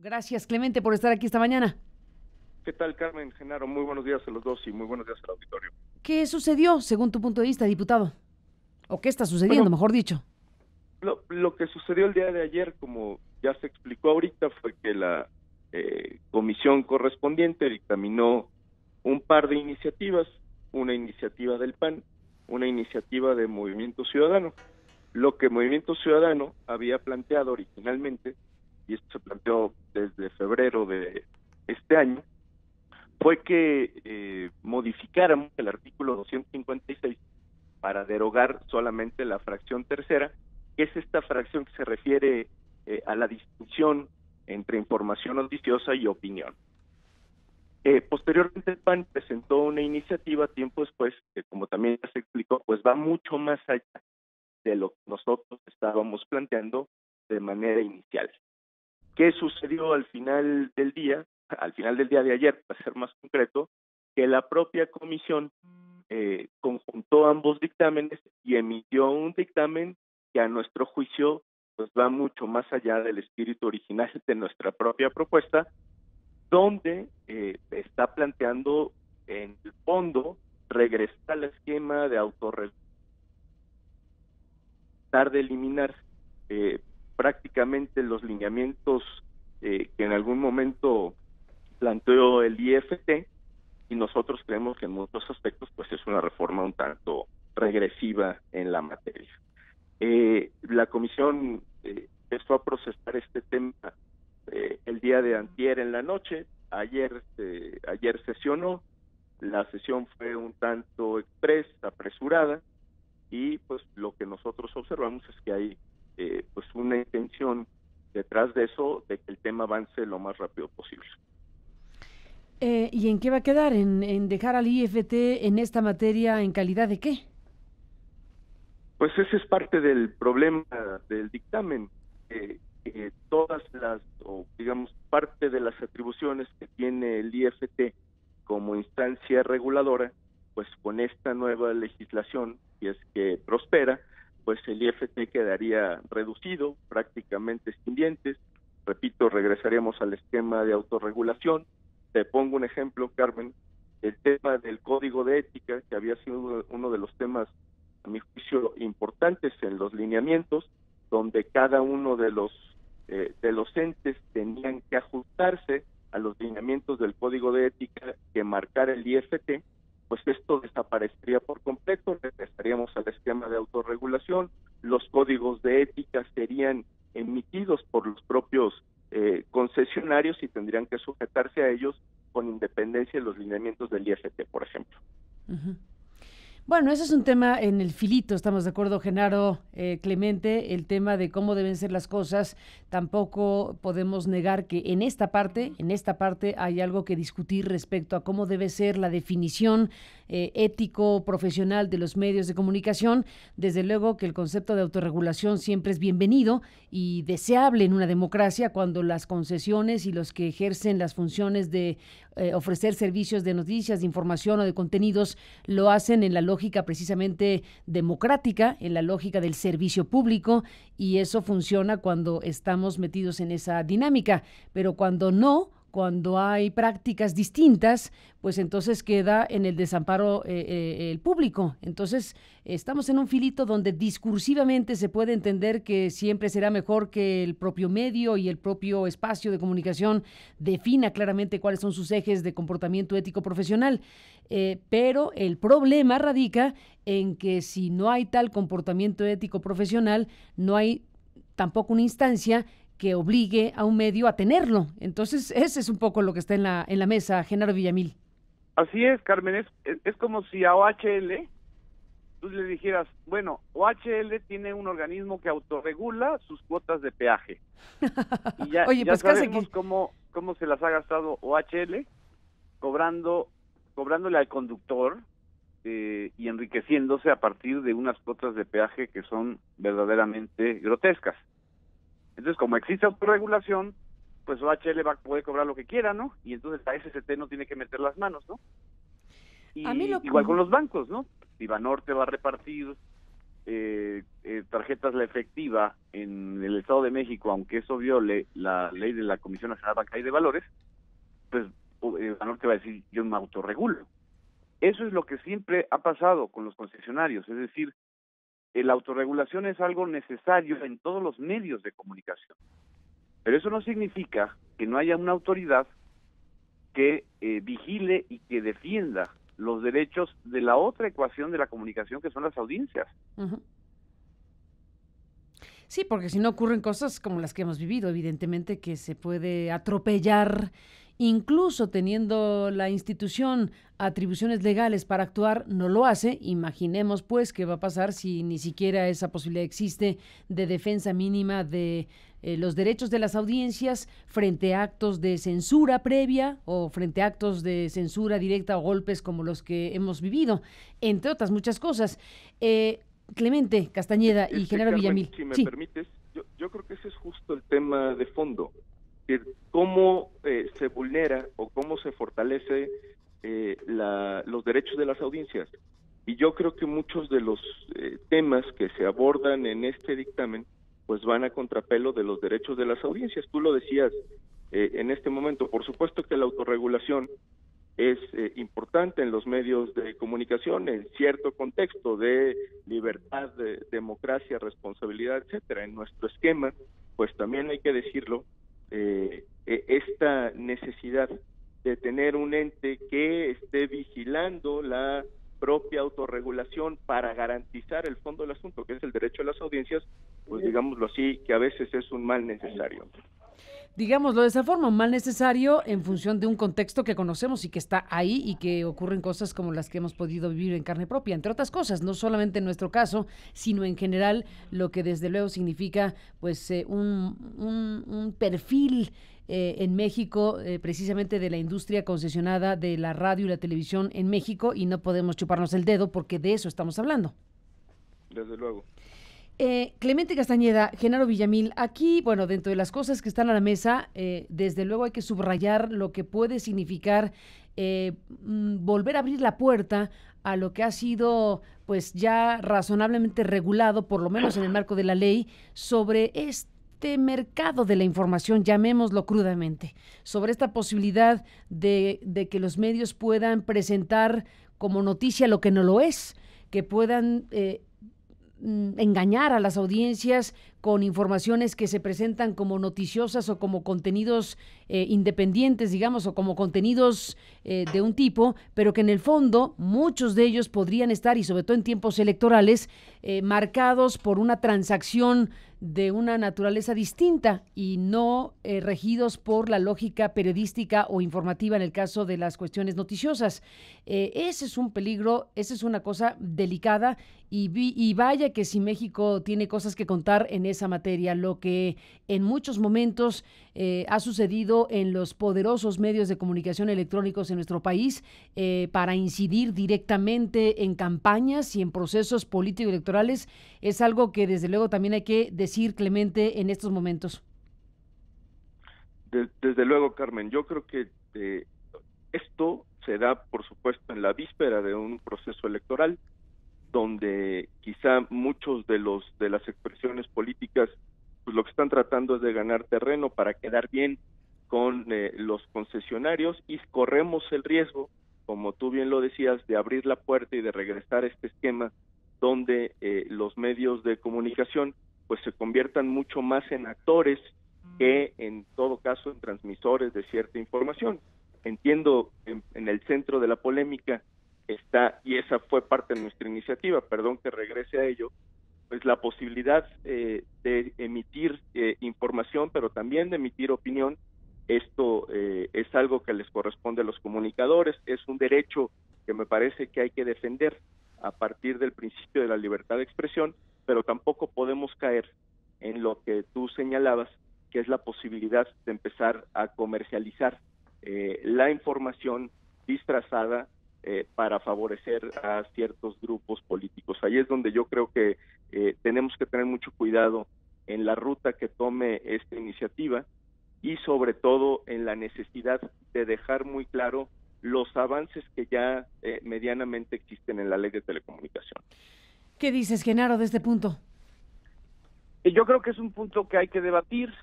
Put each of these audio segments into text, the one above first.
Gracias, Clemente, por estar aquí esta mañana. ¿Qué tal, Carmen, Genaro? Muy buenos días a los dos y muy buenos días al auditorio. ¿Qué sucedió, según tu punto de vista, diputado? ¿O qué está sucediendo, Bueno, mejor dicho? lo que sucedió el día de ayer, como ya se explicó ahorita, fue que la comisión correspondiente dictaminó un par de iniciativas, una iniciativa del PAN, una iniciativa de Movimiento Ciudadano. Lo que Movimiento Ciudadano había planteado originalmente, y esto se planteó desde febrero de este año, fue que modificáramos el artículo 256 para derogar solamente la fracción tercera, que es esta fracción que se refiere a la distinción entre información noticiosa y opinión. Posteriormente el PAN presentó una iniciativa tiempo después, que como también ya se explicó, pues va mucho más allá de lo que nosotros estábamos planteando de manera inicial. ¿Qué sucedió al final del día? Al final del día de ayer, para ser más concreto, que la propia comisión conjuntó ambos dictámenes y emitió un dictamen que a nuestro juicio pues va mucho más allá del espíritu original de nuestra propia propuesta, donde está planteando en el fondo regresar al esquema de autorregulación, de eliminar prácticamente los lineamientos que en algún momento planteó el IFT, y nosotros creemos que en muchos aspectos pues es una reforma un tanto regresiva en la materia. La comisión empezó a procesar este tema el día de antier en la noche. Ayer sesionó. La sesión fue un tanto express, apresurada, y pues lo que nosotros observamos es que hay pues una intención detrás de eso, de que el tema avance lo más rápido posible. ¿Y en qué va a quedar? ¿En dejar al IFT en esta materia en calidad de qué? Pues ese es parte del problema del dictamen. Todas las, o digamos, parte de las atribuciones que tiene el IFT como instancia reguladora, pues con esta nueva legislación, si es que prospera, pues el IFT quedaría reducido, prácticamente sin dientes. Repito, regresaríamos al esquema de autorregulación. Te pongo un ejemplo, Carmen, el tema del código de ética, que había sido uno de los temas, a mi juicio, importantes en los lineamientos, donde cada uno de los entes tenían que ajustarse a los lineamientos del código de ética que marcara el IFT, pues esto desaparecería por completo, regresaríamos al esquema de autorregulación, los códigos de ética serían emitidos por los propios concesionarios y tendrían que sujetarse a ellos con independencia de los lineamientos del IFT, por ejemplo. Uh-huh. Bueno, ese es un tema en el filito, estamos de acuerdo, Genaro, Clemente, el tema de cómo deben ser las cosas. Tampoco podemos negar que en esta parte hay algo que discutir respecto a cómo debe ser la definición ético-profesional de los medios de comunicación. Desde luego que el concepto de autorregulación siempre es bienvenido y deseable en una democracia cuando las concesiones y los que ejercen las funciones de ofrecer servicios de noticias, de información o de contenidos lo hacen en la lógica precisamente democrática, en la lógica del servicio público, y eso funciona cuando estamos metidos en esa dinámica, pero cuando hay prácticas distintas, pues entonces queda en el desamparo el público. Entonces estamos en un filito donde discursivamente se puede entender que siempre será mejor que el propio medio y el propio espacio de comunicación defina claramente cuáles son sus ejes de comportamiento ético profesional. Pero el problema radica en que si no hay tal comportamiento ético profesional, no hay tampoco una instancia que obligue a un medio a tenerlo. Entonces, ese es un poco lo que está en la mesa, Genaro Villamil. Así es, Carmen, es como si a OHL tú le dijeras, bueno, OHL tiene un organismo que autorregula sus cuotas de peaje. Y ya, Oye, ya pues sabemos cómo se las ha gastado OHL, cobrándole al conductor y enriqueciéndose a partir de unas cuotas de peaje que son verdaderamente grotescas. Entonces, como existe autorregulación, pues OHL va a poder cobrar lo que quiera, ¿no? Y entonces la SCT no tiene que meter las manos, ¿no? Y igual con los bancos, ¿no? Banorte va a repartir tarjetas la efectiva en el Estado de México, aunque eso viole la ley de la Comisión Nacional Bancaria y de Valores, pues Banorte va a decir, yo me autorregulo. Eso es lo que siempre ha pasado con los concesionarios, es decir, la autorregulación es algo necesario en todos los medios de comunicación, pero eso no significa que no haya una autoridad que vigile y que defienda los derechos de la otra ecuación de la comunicación, que son las audiencias. Uh-huh. Sí, porque si no ocurren cosas como las que hemos vivido, evidentemente que se puede atropellar, incluso teniendo la institución atribuciones legales para actuar, no lo hace. Imaginemos pues qué va a pasar si ni siquiera esa posibilidad existe de defensa mínima de los derechos de las audiencias frente a actos de censura previa o frente a actos de censura directa o golpes como los que hemos vivido, entre otras muchas cosas. Clemente Castañeda y Genaro Carmen, Villamil. Si me permites, yo creo que ese es justo el tema de fondo. Cómo se vulnera o cómo se fortalece los derechos de las audiencias. Y yo creo que muchos de los temas que se abordan en este dictamen pues van a contrapelo de los derechos de las audiencias. Tú lo decías en este momento. Por supuesto que la autorregulación es importante en los medios de comunicación en cierto contexto de libertad, de democracia, responsabilidad, etcétera. En nuestro esquema, pues también hay que decirlo, esta necesidad de tener un ente que esté vigilando la propia autorregulación para garantizar el fondo del asunto, que es el derecho a las audiencias, pues digámoslo así, que a veces es un mal necesario. Digámoslo de esa forma, un mal necesario en función de un contexto que conocemos y que está ahí y que ocurren cosas como las que hemos podido vivir en carne propia, entre otras cosas, no solamente en nuestro caso, sino en general, lo que desde luego significa pues un perfil en México, precisamente de la industria concesionada de la radio y la televisión en México, y no podemos chuparnos el dedo porque de eso estamos hablando. Desde luego. Clemente Castañeda, Genaro Villamil, aquí, bueno, dentro de las cosas que están a la mesa, desde luego hay que subrayar lo que puede significar volver a abrir la puerta a lo que ha sido pues ya razonablemente regulado, por lo menos en el marco de la ley, sobre este mercado de la información, llamémoslo crudamente, sobre esta posibilidad de que los medios puedan presentar como noticia lo que no lo es, que puedan engañar a las audiencias con informaciones que se presentan como noticiosas o como contenidos independientes, digamos, o como contenidos de un tipo, pero que en el fondo muchos de ellos podrían estar, y sobre todo en tiempos electorales, marcados por una transacción de una naturaleza distinta y no regidos por la lógica periodística o informativa en el caso de las cuestiones noticiosas. Ese es un peligro, esa es una cosa delicada y vaya que si México tiene cosas que contar en esa materia, lo que en muchos momentos ha sucedido en los poderosos medios de comunicación electrónicos en nuestro país para incidir directamente en campañas y en procesos político-electorales es algo que desde luego también hay que decir, Clemente, en estos momentos. Desde luego, Carmen, yo creo que esto se da, por supuesto, en la víspera de un proceso electoral, donde quizá muchos de las expresiones políticas, pues lo que están tratando es de ganar terreno para quedar bien con los concesionarios, y corremos el riesgo, como tú bien lo decías, de abrir la puerta y de regresar a este esquema donde los medios de comunicación pues se conviertan mucho más en actores que en todo caso en transmisores de cierta información. Entiendo en el centro de la polémica está, y esa fue parte de nuestra iniciativa, perdón que regrese a ello, pues la posibilidad de emitir información, pero también de emitir opinión. Esto es algo que les corresponde a los comunicadores, es un derecho que me parece que hay que defender a partir del principio de la libertad de expresión, pero tampoco podemos caer en lo que tú señalabas, que es la posibilidad de empezar a comercializar la información disfrazada para favorecer a ciertos grupos políticos. Ahí es donde yo creo que tenemos que tener mucho cuidado en la ruta que tome esta iniciativa y sobre todo en la necesidad de dejar muy claro los avances que ya medianamente existen en la ley de telecomunicación. ¿Qué dices, Genaro, de este punto? Yo creo que es un punto que hay que debatir,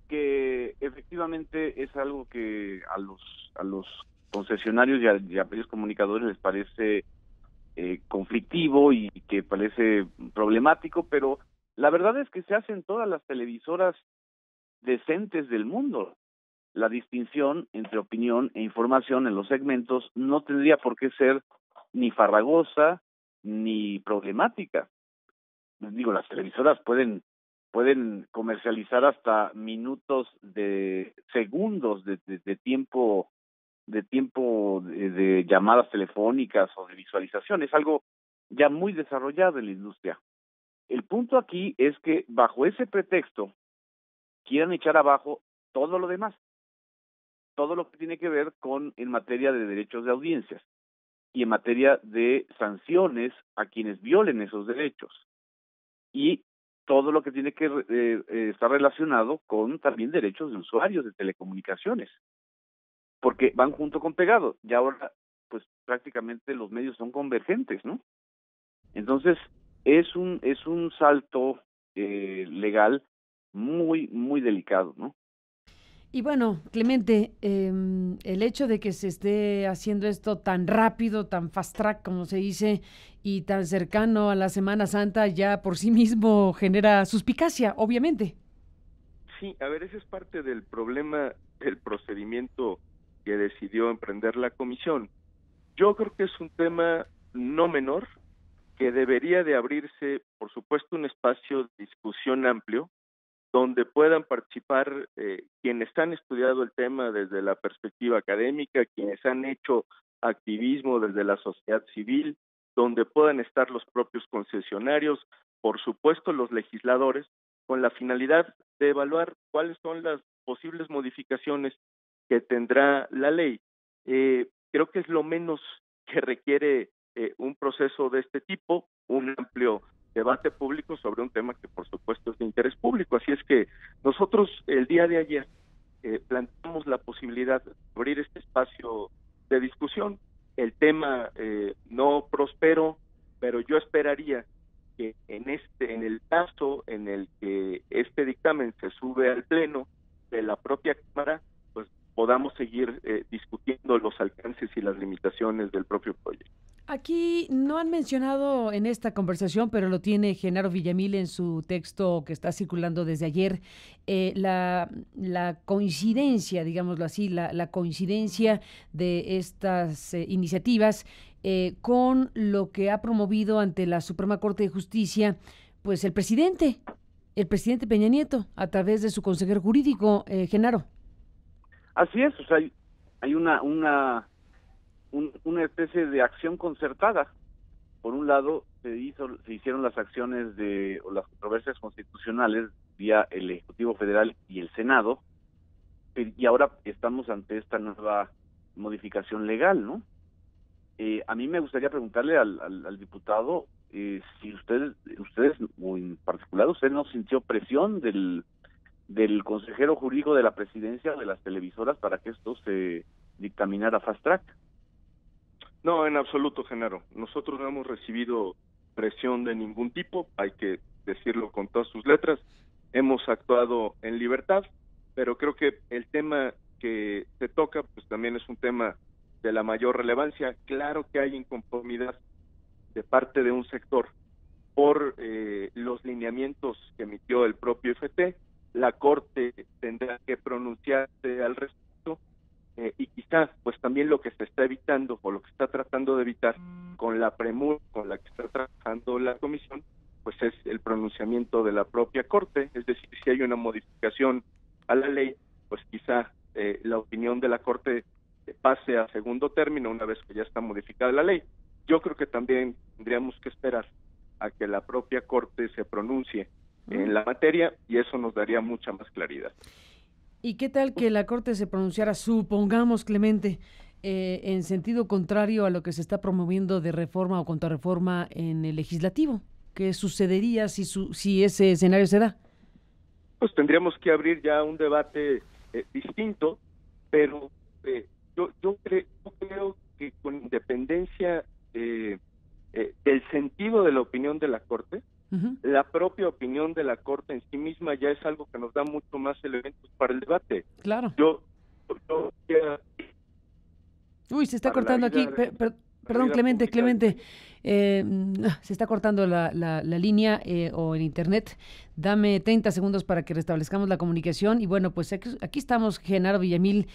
que efectivamente es algo que a los concesionarios y a varios comunicadores les parece conflictivo y que parece problemático, pero la verdad es que se hacen todas las televisoras decentes del mundo. La distinción entre opinión e información en los segmentos no tendría por qué ser ni farragosa ni problemática. Digo, las televisoras pueden comercializar hasta minutos de segundos de tiempo de llamadas telefónicas o de visualización. Es algo ya muy desarrollado en la industria. El punto aquí es que bajo ese pretexto quieran echar abajo todo lo demás, todo lo que tiene que ver con en materia de derechos de audiencias y en materia de sanciones a quienes violen esos derechos y todo lo que tiene que estar relacionado con también derechos de usuarios de telecomunicaciones, porque van junto con pegado. Y ahora, pues prácticamente los medios son convergentes, ¿no? Entonces, es un salto legal muy delicado, ¿no? Y bueno, Clemente, el hecho de que se esté haciendo esto tan rápido, tan fast track, como se dice, y tan cercano a la Semana Santa, ya por sí mismo genera suspicacia, obviamente. Sí, a ver, ese es parte del problema del procedimiento que decidió emprender la comisión. Yo creo que es un tema no menor, que debería de abrirse, por supuesto, un espacio de discusión amplio, donde puedan participar quienes han estudiado el tema desde la perspectiva académica, quienes han hecho activismo desde la sociedad civil, donde puedan estar los propios concesionarios, por supuesto los legisladores, con la finalidad de evaluar cuáles son las posibles modificaciones que tendrá la ley. Creo que es lo menos que requiere un proceso de este tipo, un amplio debate público sobre un tema que por supuesto es de interés público. Así es que nosotros el día de ayer planteamos la posibilidad de abrir este espacio de discusión. El tema no prosperó, pero yo esperaría que en el caso en el que este dictamen se sube al pleno de la propia Cámara, pues podamos seguir discutiendo los alcances y las limitaciones del propio proyecto. Aquí no han mencionado en esta conversación, pero lo tiene Genaro Villamil en su texto que está circulando desde ayer, la coincidencia, digámoslo así, la coincidencia de estas iniciativas con lo que ha promovido ante la Suprema Corte de Justicia, pues el presidente Peña Nieto, a través de su consejero jurídico, Genaro. Así es, o sea, hay una especie de acción concertada. Por un lado, se hicieron las acciones o las controversias constitucionales vía el Ejecutivo Federal y el Senado, y ahora estamos ante esta nueva modificación legal, ¿no? A mí me gustaría preguntarle al diputado si ustedes, o en particular usted, no sintió presión del consejero jurídico de la presidencia de las televisoras para que esto se dictaminara fast track. No, en absoluto, Genaro. Nosotros no hemos recibido presión de ningún tipo, hay que decirlo con todas sus letras. Hemos actuado en libertad, pero creo que el tema que se toca, pues también es un tema de la mayor relevancia. Claro que hay inconformidad de parte de un sector por los lineamientos que emitió el propio IFT. La Corte tendrá que pronunciarse al respecto. Y quizás pues también lo que se está evitando o lo que está tratando de evitar con la premura con la que está trabajando la comisión, pues es el pronunciamiento de la propia Corte. Es decir, si hay una modificación a la ley, pues quizá la opinión de la Corte pase a segundo término una vez que ya está modificada la ley. Yo creo que también tendríamos que esperar a que la propia Corte se pronuncie en la materia y eso nos daría mucha más claridad. ¿Y qué tal que la Corte se pronunciara, supongamos, Clemente, en sentido contrario a lo que se está promoviendo de reforma o contrarreforma en el legislativo? ¿Qué sucedería si ese escenario se da? Pues tendríamos que abrir ya un debate distinto, pero yo creo que con independencia del sentido de la opinión opinión de la Corte, Ujú. la propia opinión de la Corte en sí misma ya es algo que nos da mucho más elementos para el debate. Claro. Yo Uy, se está para la cortando aquí. vida de- Perdón, vida Clemente, pública del Clemente. país. Se está cortando la línea o el internet. Dame 30 segundos para que restablezcamos la comunicación. Y bueno, pues aquí estamos, Genaro Villamil,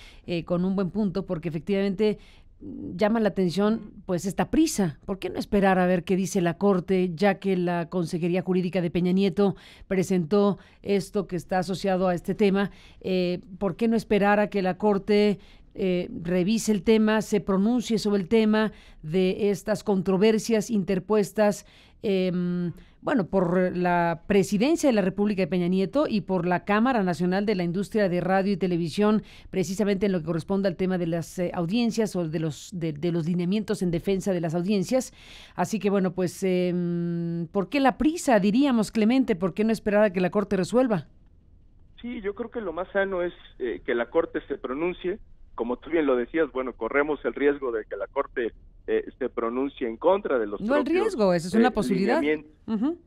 con un buen punto, porque efectivamente llama la atención pues esta prisa. ¿Por qué no esperar a ver qué dice la Corte, ya que la Consejería Jurídica de Peña Nieto presentó esto que está asociado a este tema? ¿Por qué no esperar a que la Corte revise el tema, se pronuncie sobre el tema de estas controversias interpuestas, bueno, por la Presidencia de la República de Peña Nieto y por la Cámara Nacional de la Industria de Radio y Televisión, precisamente en lo que corresponde al tema de las audiencias o de los lineamientos en defensa de las audiencias? Así que, bueno, pues, ¿por qué la prisa, diríamos, Clemente? ¿Por qué no esperar a que la Corte resuelva? Sí, yo creo que lo más sano es que la Corte se pronuncie. Como tú bien lo decías, bueno, corremos el riesgo de que la Corte se pronuncie en contra de los No el propios, riesgo, esa es una posibilidad. lineamientos.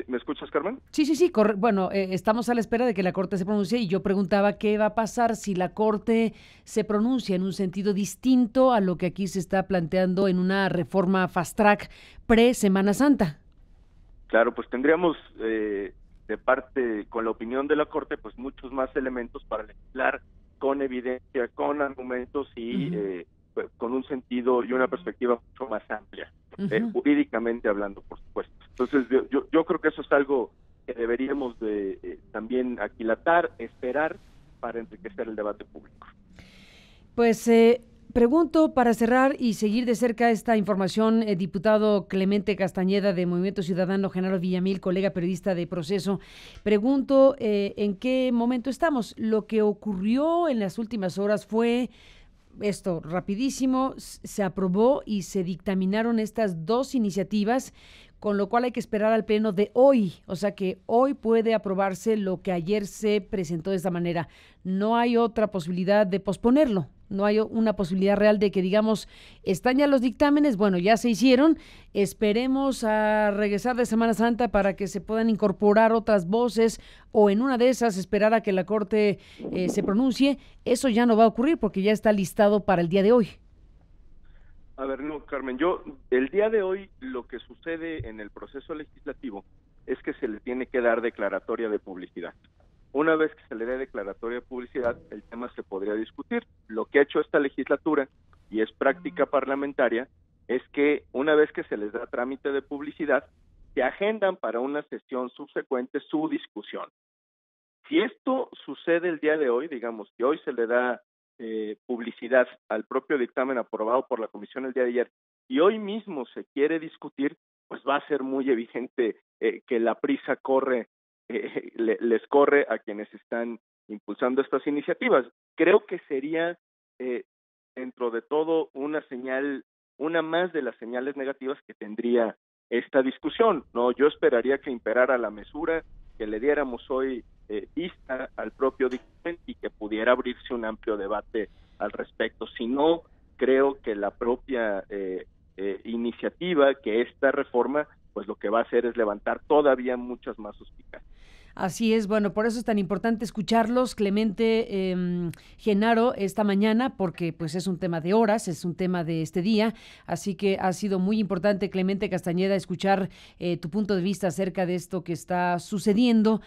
¿Me escuchas, Carmen? Sí. Bueno, estamos a la espera de que la Corte se pronuncie y yo preguntaba qué va a pasar si la Corte se pronuncia en un sentido distinto a lo que aquí se está planteando en una reforma fast track pre-Semana Santa. Claro, pues tendríamos de parte, con la opinión de la Corte, pues muchos más elementos para legislar con evidencia, con argumentos y pues, con un sentido y una perspectiva mucho más amplia, jurídicamente hablando, por supuesto. Entonces, yo creo que eso es algo que deberíamos de también aquilatar, esperar para enriquecer el debate público. Pues pregunto para cerrar y seguir de cerca esta información, diputado Clemente Castañeda de Movimiento Ciudadano, Genaro Villamil, colega periodista de Proceso, pregunto en qué momento estamos. Lo que ocurrió en las últimas horas fue esto, rapidísimo, se aprobó y se dictaminaron estas dos iniciativas, con lo cual hay que esperar al pleno de hoy, o sea que hoy puede aprobarse lo que ayer se presentó de esta manera. No hay otra posibilidad de posponerlo, no hay una posibilidad real de que digamos, están ya los dictámenes, bueno, ya se hicieron, esperemos a regresar de Semana Santa para que se puedan incorporar otras voces o en una de esas esperar a que la Corte se pronuncie. Eso ya no va a ocurrir porque ya está listado para el día de hoy. A ver, no, Carmen, el día de hoy lo que sucede en el proceso legislativo es que se le tiene que dar declaratoria de publicidad. Una vez que se le dé declaratoria de publicidad, el tema se podría discutir. Lo que ha hecho esta legislatura, y es práctica parlamentaria, es que una vez que se les da trámite de publicidad, se agendan para una sesión subsecuente su discusión. Si esto sucede el día de hoy, digamos, que hoy se le da publicidad al propio dictamen aprobado por la Comisión el día de ayer, y hoy mismo se quiere discutir, pues va a ser muy evidente que la prisa les corre a quienes están impulsando estas iniciativas. Creo que sería, dentro de todo, una más de las señales negativas que tendría esta discusión. No, yo esperaría que imperara la mesura, que le diéramos hoy vista al propio dictamen y que pudiera abrirse un amplio debate al respecto. Si no, creo que la propia iniciativa, que esta reforma, pues lo que va a hacer es levantar todavía muchas más suspicacias. Así es, bueno, por eso es tan importante escucharlos, Clemente, Genaro, esta mañana, porque pues es un tema de horas, es un tema de este día, así que ha sido muy importante, Clemente Castañeda, escuchar tu punto de vista acerca de esto que está sucediendo.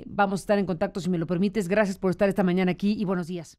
Vamos a estar en contacto, si me lo permites. Gracias por estar esta mañana aquí y buenos días.